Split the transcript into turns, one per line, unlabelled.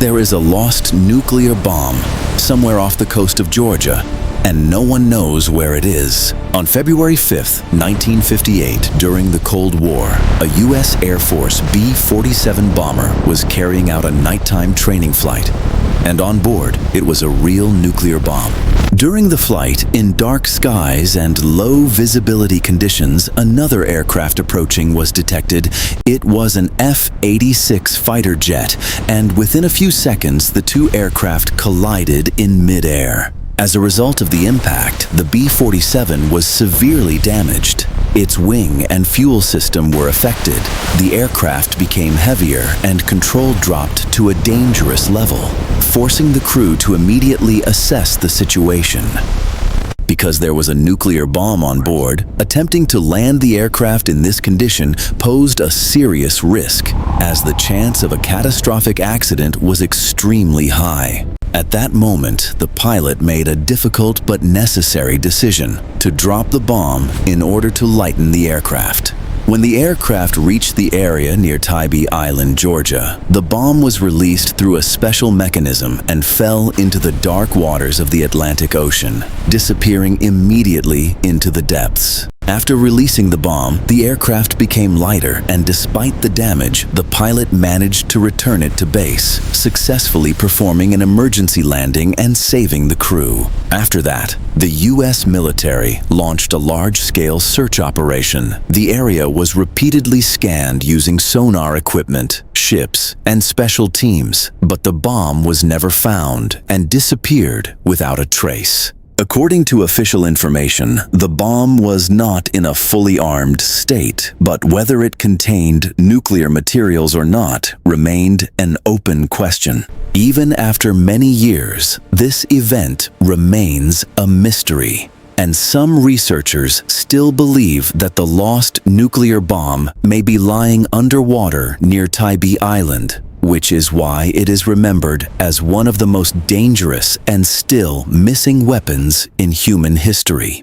There is a lost nuclear bomb somewhere off the coast of Georgia, and no one knows where it is. On February 5th, 1958, during the Cold War, a U.S. Air Force B-47 bomber was carrying out a nighttime training flight. And on board, it was a real nuclear bomb. During the flight, in dark skies and low visibility conditions, another aircraft approaching was detected. It was an F-86 fighter jet, and within a few seconds, the two aircraft collided in midair. As a result of the impact, the B-47 was severely damaged. Its wing and fuel system were affected. The aircraft became heavier and control dropped to a dangerous level, forcing the crew to immediately assess the situation. Because there was a nuclear bomb on board, attempting to land the aircraft in this condition posed a serious risk, as the chance of a catastrophic accident was extremely high. At that moment, the pilot made a difficult but necessary decision to drop the bomb in order to lighten the aircraft. When the aircraft reached the area near Tybee Island, Georgia, the bomb was released through a special mechanism and fell into the dark waters of the Atlantic Ocean, disappearing immediately into the depths. After releasing the bomb, the aircraft became lighter, and despite the damage, the pilot managed to return it to base, successfully performing an emergency landing and saving the crew. After that, the U.S. military launched a large-scale search operation. The area was repeatedly scanned using sonar equipment, ships, and special teams, but the bomb was never found and disappeared without a trace. According to official information, the bomb was not in a fully armed state, but whether it contained nuclear materials or not remained an open question. Even after many years, this event remains a mystery, and some researchers still believe that the lost nuclear bomb may be lying underwater near Tybee Island, which is why it is remembered as one of the most dangerous and still missing weapons in human history.